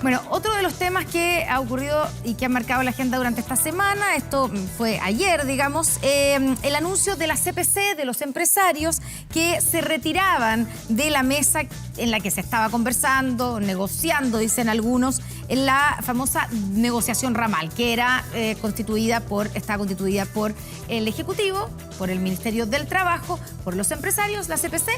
Bueno, otro de los temas que ha ocurrido y que ha marcado la agenda durante esta semana, esto fue ayer, digamos, el anuncio de la CPC, de los empresarios que se retiraban de la mesa en la que se estaba conversando, negociando, dicen algunos, en la famosa negociación ramal, que era estaba constituida por el Ejecutivo, por el Ministerio del Trabajo, por los empresarios, la CPC,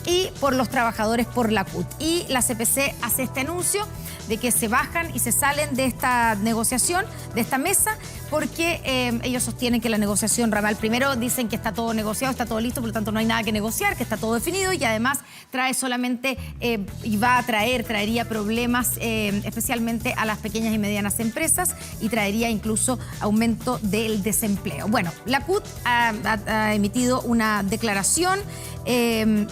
y por los trabajadores, por la CUT. Y la CPC hace este anuncio de que se bajan y se salen de esta negociación, de esta mesa, porque ellos sostienen que la negociación ramal, primero dicen que está todo negociado, está todo listo, por lo tanto no hay nada que negociar, que está todo definido, y además trae solamente, traería problemas especialmente a las pequeñas y medianas empresas, y traería incluso aumento del desempleo. Bueno, la CUT ha emitido una declaración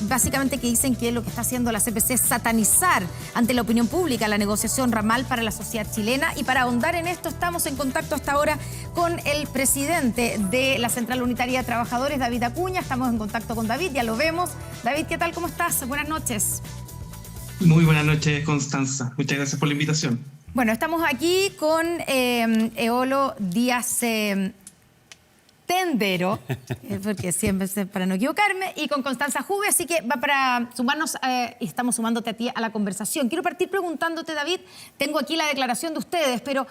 básicamente que dicen que lo que está haciendo la CPC es satanizar ante la opinión pública la negociación ramal para la sociedad chilena. Y para ahondar en esto estamos en contacto hasta ahora con el presidente de la Central Unitaria de Trabajadores, David Acuña. Estamos en contacto con David, ya lo vemos. David, ¿qué tal? ¿Cómo estás? Buenas noches. Muy buenas noches, Constanza. Muchas gracias por la invitación. Bueno, estamos aquí con Eolo Díaz Tendero, porque siempre, para no equivocarme, y con Constanza Juve, así que va para sumarnos, y estamos sumándote a ti a la conversación. Quiero partir preguntándote, David, tengo aquí la declaración de ustedes, pero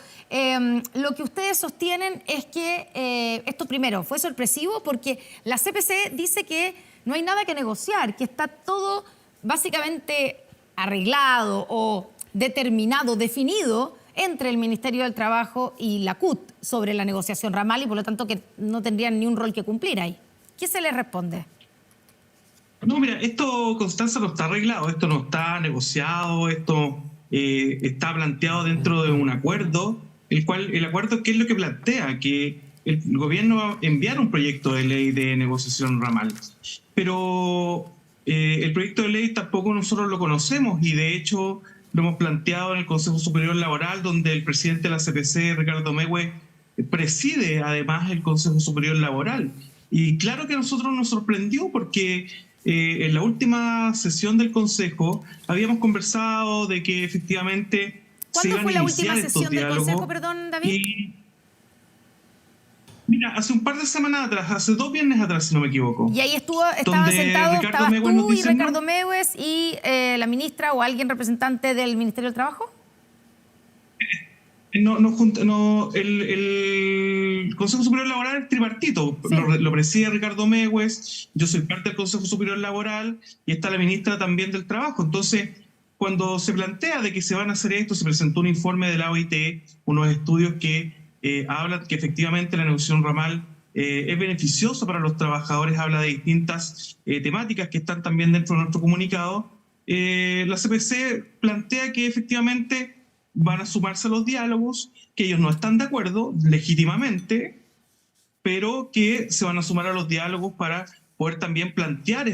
lo que ustedes sostienen es que esto primero fue sorpresivo porque la CPC dice que no hay nada que negociar, que está todo básicamente arreglado o determinado, definido entre el Ministerio del Trabajo y la CUT sobre la negociación ramal, y por lo tanto que no tendrían ni un rol que cumplir ahí. ¿Qué se les responde? No, mira, esto, Constanza, no está arreglado, esto no está negociado, esto está planteado dentro de un acuerdo, el acuerdo, ¿qué es lo que plantea? Que el gobierno va a enviar un proyecto de ley de negociación ramal, pero el proyecto de ley tampoco nosotros lo conocemos, y de hecho lo hemos planteado en el Consejo Superior Laboral, donde el presidente de la CPC, Ricardo Mewe, preside además el Consejo Superior Laboral. Y claro que a nosotros nos sorprendió porque en la última sesión del Consejo habíamos conversado de que efectivamente se iban a iniciar estos diálogos. ¿Cuándo fue la última sesión del Consejo, perdón, David? Mira, hace un par de semanas atrás, hace 2 viernes atrás, si no me equivoco. Y ahí estaban sentados, estabas tú y Ricardo Mewes y la ministra o alguien representante del Ministerio del Trabajo. No, el Consejo Superior Laboral es tripartito, sí. Lo preside Ricardo Mewes, yo soy parte del Consejo Superior Laboral y está la ministra también del Trabajo. Entonces, cuando se plantea de que se van a hacer esto, se presentó un informe de la OIT, unos estudios que hablan que efectivamente la negociación ramal es beneficiosa para los trabajadores, habla de distintas temáticas que están también dentro de nuestro comunicado. La CPC plantea que efectivamente van a sumarse a los diálogos, que ellos no están de acuerdo legítimamente, pero que se van a sumar a los diálogos para poder también plantear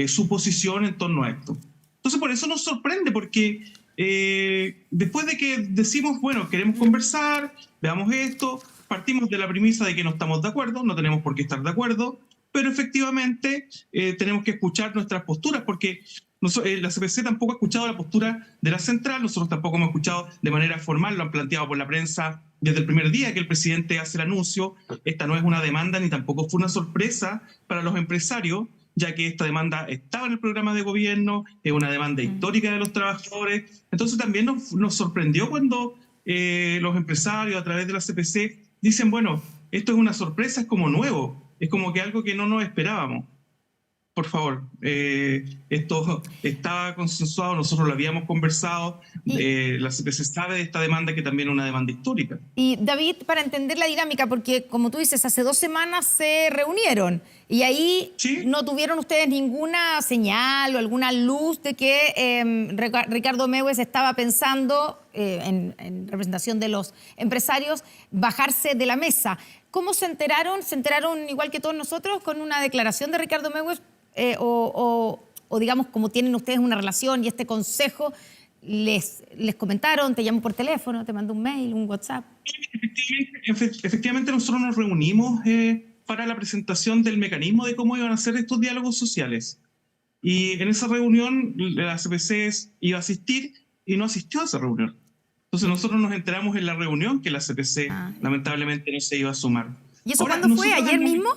su posición en torno a esto. Entonces, por eso nos sorprende, porque después de que decimos, bueno, queremos conversar, veamos esto, partimos de la premisa de que no estamos de acuerdo, no tenemos por qué estar de acuerdo, pero efectivamente tenemos que escuchar nuestras posturas, porque la CPC tampoco ha escuchado la postura de la central, nosotros tampoco hemos escuchado de manera formal, lo han planteado por la prensa desde el primer día que el presidente hace el anuncio. Esta no es una demanda ni tampoco fue una sorpresa para los empresarios, ya que esta demanda estaba en el programa de gobierno, es una demanda histórica de los trabajadores. Entonces también nos sorprendió cuando los empresarios a través de la CPC dicen, bueno, esto es una sorpresa, es como nuevo, es como que algo que no nos esperábamos. Por favor, esto estaba consensuado, nosotros lo habíamos conversado, la CPC sabe de esta demanda, que también es una demanda histórica. Y David, para entender la dinámica, porque como tú dices, hace 2 semanas se reunieron y ahí ¿sí? No tuvieron ustedes ninguna señal o alguna luz de que Ricardo Mewes estaba pensando, en representación de los empresarios, bajarse de la mesa. ¿Cómo se enteraron? ¿Se enteraron igual que todos nosotros con una declaración de Ricardo Mewes? O digamos, como tienen ustedes una relación y este consejo, les comentaron, te llamó por teléfono, te mandó un mail, un WhatsApp. Efectivamente nosotros nos reunimos para la presentación del mecanismo de cómo iban a ser estos diálogos sociales. Y en esa reunión la CPC iba a asistir, y no asistió a esa reunión. Entonces nosotros nos enteramos en la reunión que la CPC lamentablemente no se iba a sumar. ¿Y eso cuándo fue? ¿Ayer mismo?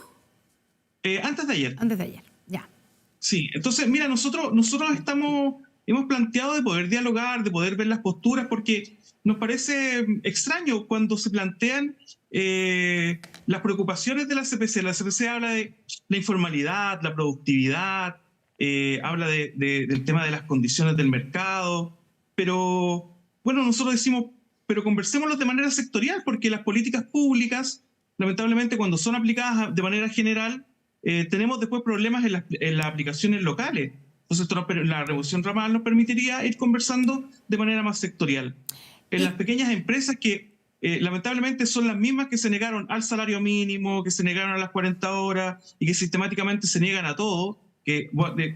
Antes de ayer. Antes de ayer, ya. Sí, entonces mira, nosotros hemos planteado de poder dialogar, de poder ver las posturas, porque nos parece extraño cuando se plantean las preocupaciones de la CPC. La CPC habla de la informalidad, la productividad, habla del tema de las condiciones del mercado, pero bueno, nosotros decimos, pero conversémoslo de manera sectorial, porque las políticas públicas, lamentablemente, cuando son aplicadas de manera general, tenemos después problemas en las aplicaciones locales. Entonces, la revolución ramal nos permitiría ir conversando de manera más sectorial. En las pequeñas empresas que lamentablemente son las mismas que se negaron al salario mínimo, que se negaron a las 40 horas y que sistemáticamente se niegan a todo, que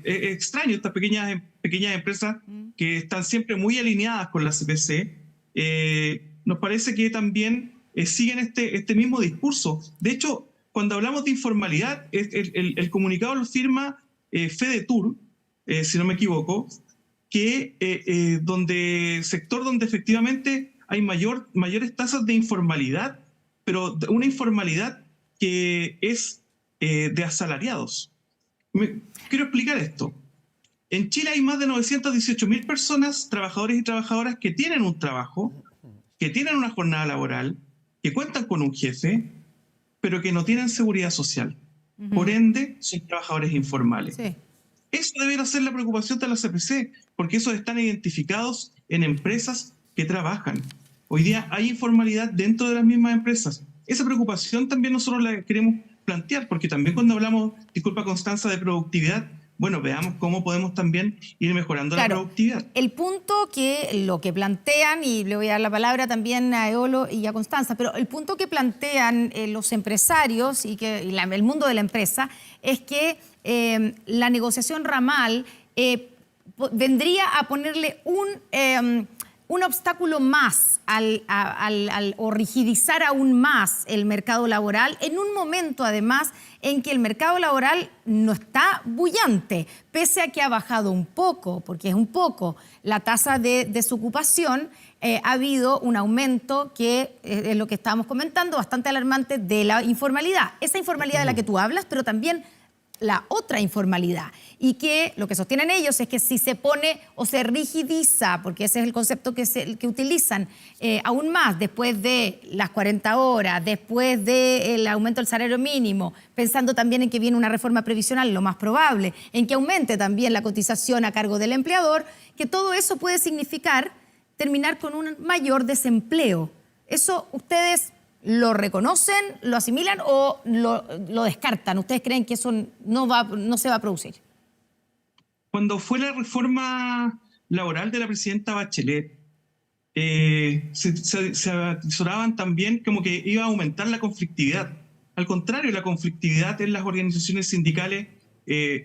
es extraño estas pequeñas empresas que están siempre muy alineadas con la CPC, nos parece que también siguen este mismo discurso. De hecho, cuando hablamos de informalidad, el comunicado lo firma FEDETUR, si no me equivoco, que sector donde efectivamente hay mayores tasas de informalidad, pero una informalidad que es de asalariados. Quiero explicar esto. En Chile hay más de 918.000 personas, trabajadores y trabajadoras, que tienen un trabajo, que tienen una jornada laboral, que cuentan con un jefe, pero que no tienen seguridad social. Por ende, son trabajadores informales. Sí. Eso debería ser la preocupación de la CPC, porque esos están identificados en empresas que trabajan. Hoy día hay informalidad dentro de las mismas empresas. Esa preocupación también nosotros la queremos plantear, porque también cuando hablamos, disculpa Constanza, de productividad, bueno, veamos cómo podemos también ir mejorando la productividad. El punto lo que plantean, y le voy a dar la palabra también a Eolo y a Constanza, pero el punto que plantean los empresarios y el mundo de la empresa es que la negociación ramal vendría a ponerle un obstáculo más o rigidizar aún más el mercado laboral en un momento, además, en que el mercado laboral no está bullante, pese a que ha bajado un poco, porque es un poco, la tasa de desocupación. Ha habido un aumento que es lo que estábamos comentando, bastante alarmante, de la informalidad. Esa informalidad de la que tú hablas, pero también la otra informalidad, y que lo que sostienen ellos es que si se pone o se rigidiza, porque ese es el concepto que utilizan, aún más después de las 40 horas, después del aumento del salario mínimo, pensando también en que viene una reforma previsional, lo más probable, en que aumente también la cotización a cargo del empleador, que todo eso puede significar terminar con un mayor desempleo. ¿Eso ustedes lo reconocen, lo asimilan o lo descartan? ¿Ustedes creen que eso no se va a producir? Cuando fue la reforma laboral de la presidenta Bachelet, se atesoraban también como que iba a aumentar la conflictividad. Al contrario, la conflictividad en las organizaciones sindicales,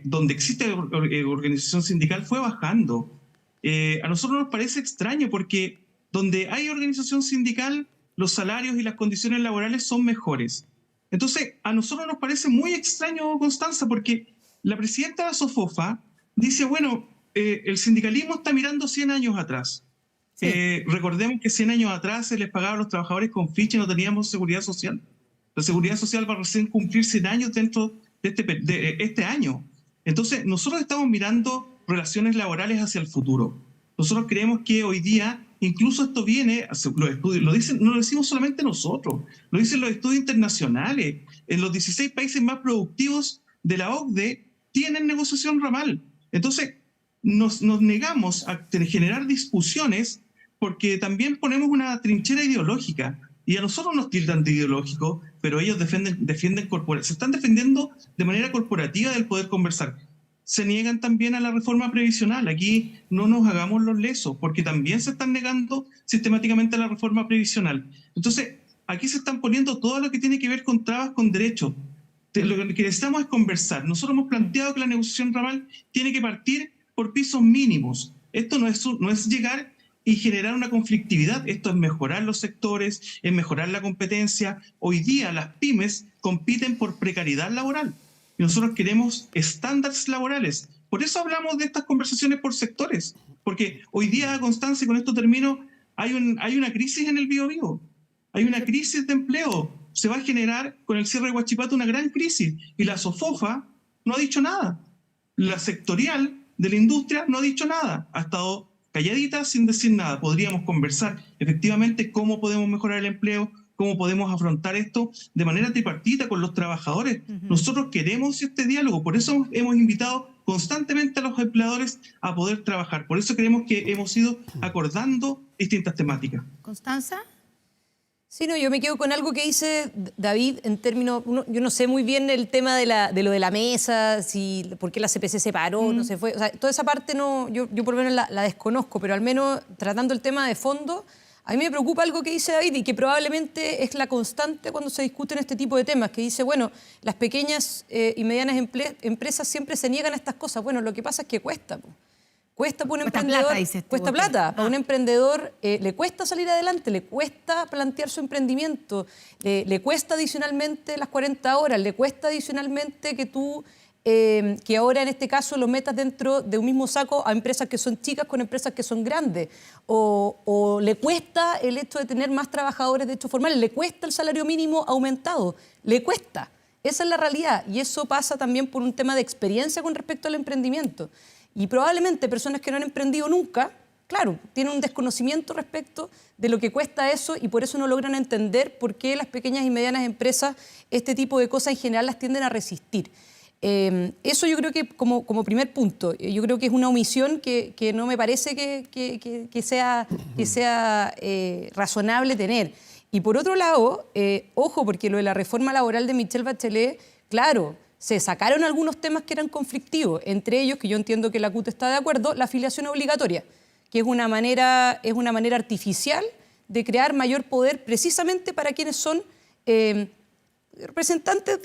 donde existe organización sindical, fue bajando. A nosotros nos parece extraño porque donde hay organización sindical, los salarios y las condiciones laborales son mejores. Entonces, a nosotros nos parece muy extraño, Constanza, porque la presidenta de la SOFOFA dice, bueno, el sindicalismo está mirando 100 años atrás. Sí. Recordemos que 100 años atrás se les pagaba a los trabajadores con ficha y no teníamos seguridad social. La seguridad social va a recién cumplir 100 años dentro de este año. Entonces, nosotros estamos mirando relaciones laborales hacia el futuro. Nosotros creemos que hoy día, incluso esto viene, los estudios, no lo decimos solamente nosotros, lo dicen los estudios internacionales. En los 16 países más productivos de la OCDE tienen negociación ramal. Entonces, nos negamos a generar discusiones porque también ponemos una trinchera ideológica. Y a nosotros nos tildan de ideológico, pero ellos se están defendiendo de manera corporativa del poder conversar. Se niegan también a la reforma previsional. Aquí no nos hagamos los lesos, porque también se están negando sistemáticamente a la reforma previsional. Entonces, aquí se están poniendo todo lo que tiene que ver con trabas con derechos. Lo que necesitamos es conversar. Nosotros hemos planteado que la negociación ramal tiene que partir por pisos mínimos. Esto no es llegar y generar una conflictividad. Esto es mejorar los sectores, es mejorar la competencia. Hoy día las pymes compiten por precariedad laboral. Y nosotros queremos estándares laborales. Por eso hablamos de estas conversaciones por sectores, Porque hoy día, Constanza, y con esto termino, hay una crisis en el Biobío, hay una crisis de empleo. Se va a generar con el cierre de Huachipato una gran crisis y la SOFOFA no ha dicho nada. La sectorial de la industria no ha dicho nada, ha estado calladita sin decir nada. Podríamos conversar efectivamente cómo podemos mejorar el empleo, cómo podemos afrontar esto de manera tripartita con los trabajadores. Nosotros queremos este diálogo, por eso hemos invitado constantemente a los empleadores a poder trabajar. Por eso creemos que hemos ido acordando distintas temáticas. ¿Constanza? Sí, no, yo me quedo con algo que dice David en términos, yo no sé muy bien el tema de lo de la mesa, por qué la CPC se paró, no se fue, o sea, toda esa parte no, yo por lo menos la desconozco, pero al menos tratando el tema de fondo, a mí me preocupa algo que dice David y que probablemente es la constante cuando se discuten este tipo de temas, que dice, bueno, las pequeñas y medianas empresas siempre se niegan a estas cosas. Bueno, lo que pasa es que cuesta, po. Cuesta para un emprendedor, plata, dices tú, cuesta plata. Para un emprendedor le cuesta salir adelante, le cuesta plantear su emprendimiento, le cuesta adicionalmente las 40 horas, le cuesta adicionalmente que tú, que ahora en este caso lo metas dentro de un mismo saco a empresas que son chicas con empresas que son grandes. O le cuesta el hecho de tener más trabajadores de hecho formales, le cuesta el salario mínimo aumentado, le cuesta. Esa es la realidad y eso pasa también por un tema de experiencia con respecto al emprendimiento. Y probablemente personas que no han emprendido nunca, claro, tienen un desconocimiento respecto de lo que cuesta eso y por eso no logran entender por qué las pequeñas y medianas empresas este tipo de cosas en general las tienden a resistir. Eso yo creo que como primer punto, yo creo que es una omisión que no me parece que sea razonable tener. Y por otro lado, ojo, porque lo de la reforma laboral de Michelle Bachelet, claro, se sacaron algunos temas que eran conflictivos, entre ellos, que yo entiendo que la CUT está de acuerdo, la afiliación obligatoria, que es una manera artificial de crear mayor poder precisamente para quienes son representantes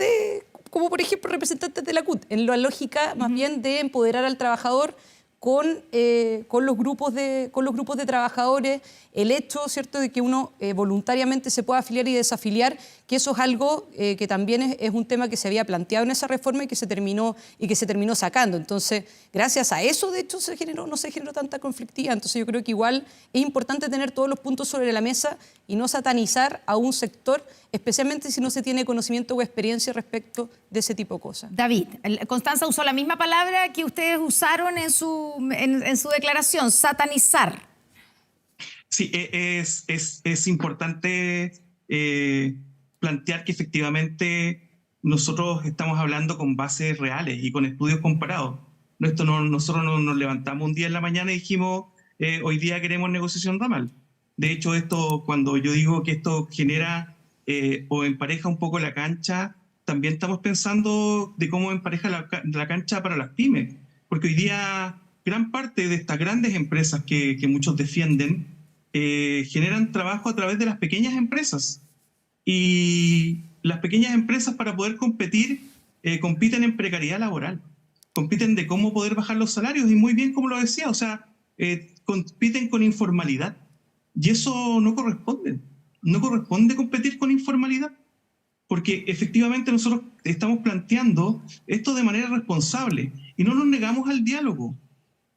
como por ejemplo representantes de la CUT, en la lógica más bien de empoderar al trabajador con los grupos de trabajadores, el hecho, ¿cierto?, de que uno voluntariamente se pueda afiliar y desafiliar, que eso es algo que también es un tema que se había planteado en esa reforma y que se terminó sacando. Entonces, gracias a eso, de hecho, no se generó tanta conflictividad. Entonces, yo creo que igual es importante tener todos los puntos sobre la mesa y no satanizar a un sector, especialmente si no se tiene conocimiento o experiencia respecto de ese tipo de cosas. David, Constanza usó la misma palabra que ustedes usaron en su declaración, satanizar. Sí, es importante plantear que efectivamente nosotros estamos hablando con bases reales y con estudios comparados. Nosotros no nos levantamos un día en la mañana y dijimos, hoy día queremos negociación ramal. De hecho, cuando yo digo que esto genera o empareja un poco la cancha, también estamos pensando de cómo empareja la cancha para las pymes. Porque hoy día gran parte de estas grandes empresas que muchos defienden generan trabajo a través de las pequeñas empresas. Y las pequeñas empresas, para poder competir, compiten en precariedad laboral, compiten de cómo poder bajar los salarios y muy bien como lo decía, o sea, compiten con informalidad y eso no corresponde competir con informalidad, porque efectivamente nosotros estamos planteando esto de manera responsable y no nos negamos al diálogo.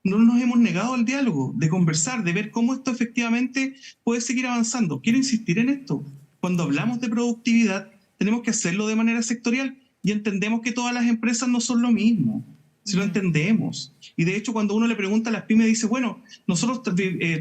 No nos hemos negado al diálogo, de conversar, de ver cómo esto efectivamente puede seguir avanzando. Quiero insistir en esto. Cuando hablamos de productividad, tenemos que hacerlo de manera sectorial y entendemos que todas las empresas no son lo mismo. Si lo entendemos. Y de hecho, cuando uno le pregunta a las pymes, dice, bueno, nosotros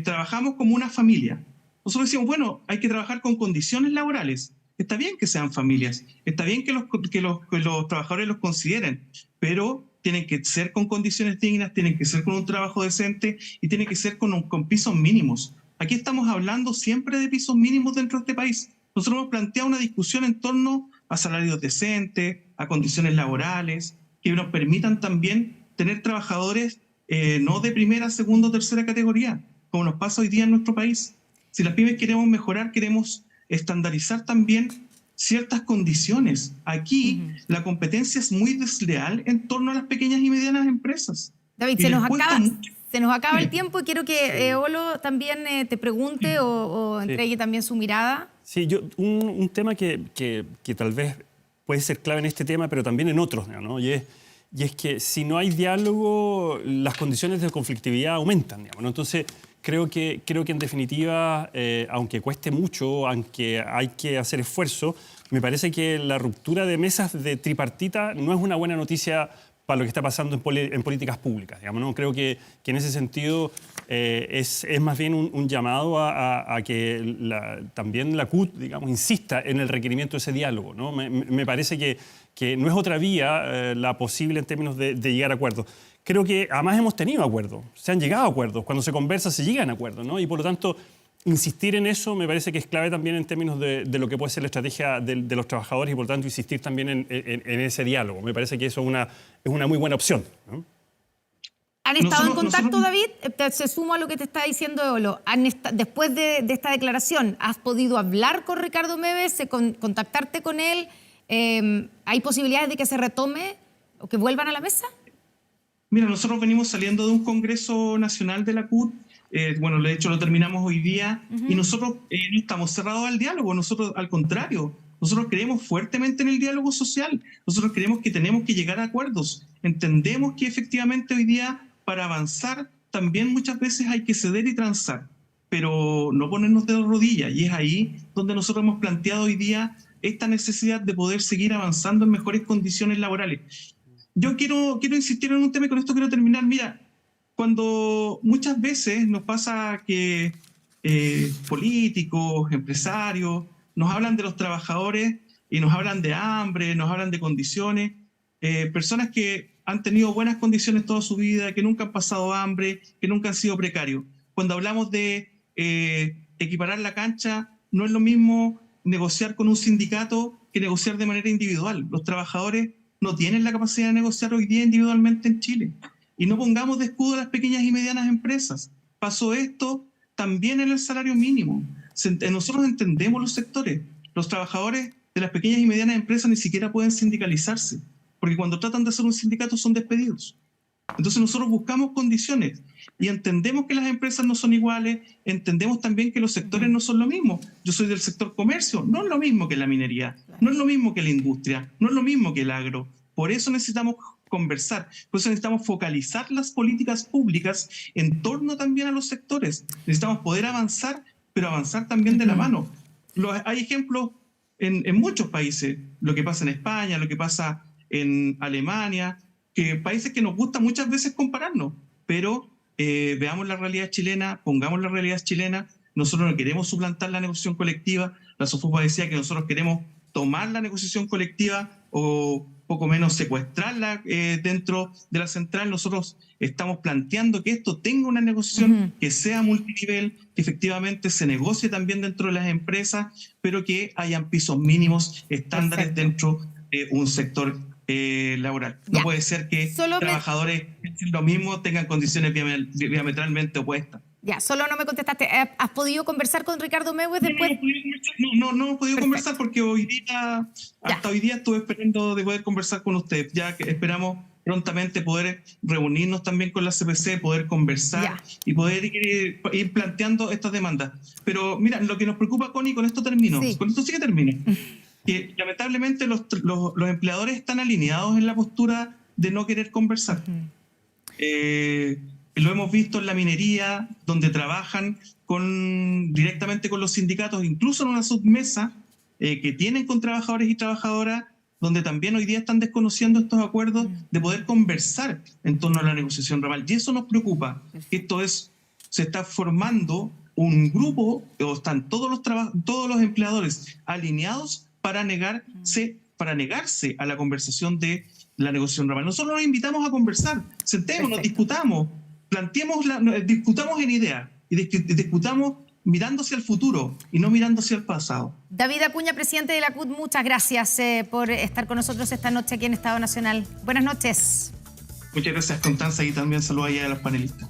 trabajamos como una familia. Nosotros decimos, bueno, hay que trabajar con condiciones laborales. Está bien que sean familias, está bien que los trabajadores los consideren, pero tienen que ser con condiciones dignas, tienen que ser con un trabajo decente y tienen que ser con pisos mínimos. Aquí estamos hablando siempre de pisos mínimos dentro de este país. Nosotros hemos planteado una discusión en torno a salarios decentes, a condiciones laborales, que nos permitan también tener trabajadores no de primera, segunda o tercera categoría, como nos pasa hoy día en nuestro país. Si las pymes queremos mejorar, queremos estandarizar también ciertas condiciones. Aquí la competencia es muy desleal en torno a las pequeñas y medianas empresas. David, se nos acaba el tiempo y quiero que Olo también te pregunte o entregue también su mirada. Sí, un tema que tal vez puede ser clave en este tema, pero también en otros, ¿no? Y es, y es que si no hay diálogo, las condiciones de conflictividad aumentan, digamos, ¿no? Entonces, creo que en definitiva, aunque cueste mucho, aunque hay que hacer esfuerzo, me parece que la ruptura de mesas de tripartita no es una buena noticia para lo que está pasando en políticas públicas, digamos, ¿no? Creo que en ese sentido es más bien un llamado a que también la CUT, digamos, insista en el requerimiento de ese diálogo, ¿no? Me parece que no es otra vía la posible en términos de llegar a acuerdos. Creo que además hemos tenido acuerdos, se han llegado a acuerdos, cuando se conversa se llegan a acuerdos, ¿no? Y por lo tanto, insistir en eso me parece que es clave también en términos de lo que puede ser la estrategia de los trabajadores y por lo tanto insistir también en ese diálogo. Me parece que eso es una muy buena opción, ¿no? ¿Han estado en contacto, David? Se sumo a lo que te está diciendo Eolo. Después de esta declaración, ¿has podido hablar con Ricardo Meves, contactarte con él? ¿Hay posibilidades de que se retome o que vuelvan a la mesa? Mira, nosotros venimos saliendo de un Congreso Nacional de la CUT. Bueno, de hecho lo terminamos hoy día, y nosotros no estamos cerrados al diálogo. Nosotros, al contrario, nosotros creemos fuertemente en el diálogo social. Nosotros creemos que tenemos que llegar a acuerdos. Entendemos que efectivamente hoy día, para avanzar, también muchas veces hay que ceder y transar, pero no ponernos de rodillas. Y es ahí donde nosotros hemos planteado hoy día esta necesidad de poder seguir avanzando en mejores condiciones laborales. Yo quiero insistir en un tema y con esto quiero terminar. Mira, cuando muchas veces nos pasa que políticos, empresarios, nos hablan de los trabajadores y nos hablan de hambre, nos hablan de condiciones, personas que han tenido buenas condiciones toda su vida, que nunca han pasado hambre, que nunca han sido precarios. Cuando hablamos de equiparar la cancha, no es lo mismo negociar con un sindicato que negociar de manera individual. Los trabajadores no tienen la capacidad de negociar hoy día individualmente en Chile. Y no pongamos de escudo a las pequeñas y medianas empresas. Pasó esto también en el salario mínimo. Nosotros entendemos los sectores. Los trabajadores de las pequeñas y medianas empresas ni siquiera pueden sindicalizarse, porque cuando tratan de hacer un sindicato son despedidos. Entonces nosotros buscamos condiciones y entendemos que las empresas no son iguales, entendemos también que los sectores no son lo mismo. Yo soy del sector comercio, no es lo mismo que la minería, no es lo mismo que la industria, no es lo mismo que el agro. Por eso necesitamos conversar, por eso necesitamos focalizar las políticas públicas en torno también a los sectores. Necesitamos poder avanzar, pero avanzar también de la mano. Hay ejemplos en muchos países, lo que pasa en España, lo que pasa en Alemania, que países que nos gusta muchas veces compararnos, pero veamos la realidad chilena, pongamos la realidad chilena. Nosotros no queremos suplantar la negociación colectiva. La SOFOPA decía que nosotros queremos tomar la negociación colectiva o poco menos secuestrarla dentro de la central. Nosotros estamos planteando que esto tenga una negociación que sea multinivel, que efectivamente se negocie también dentro de las empresas, pero que hayan pisos mínimos, estándares dentro de un sector laboral. No puede ser que trabajadores que lo mismo tengan condiciones diametralmente opuestas. Ya, solo no me contestaste. ¿Has podido conversar con Ricardo Meves después? No he podido conversar porque hasta hoy día estuve esperando de poder conversar con usted. Ya que esperamos prontamente poder reunirnos también con la CPC, poder conversar y poder ir planteando estas demandas. Pero mira, lo que nos preocupa, Connie, con esto termino. Con esto sí que termino. Que lamentablemente los empleadores están alineados en la postura de no querer conversar. Lo hemos visto en la minería, donde trabajan directamente con los sindicatos, incluso en una submesa que tienen con trabajadores y trabajadoras, donde también hoy día están desconociendo estos acuerdos de poder conversar en torno a la negociación laboral. Y eso nos preocupa, que se está formando un grupo, o están todos los empleadores alineados para negarse a la conversación de la negociación laboral. Nosotros los invitamos a conversar, sentémonos, discutamos, discutamos en ideas y discutamos mirando hacia el futuro y no mirando hacia el pasado. David Acuña, presidente de la CUT, muchas gracias por estar con nosotros esta noche aquí en Estado Nacional. Buenas noches. Muchas gracias, Constanza, y también saludos a los panelistas.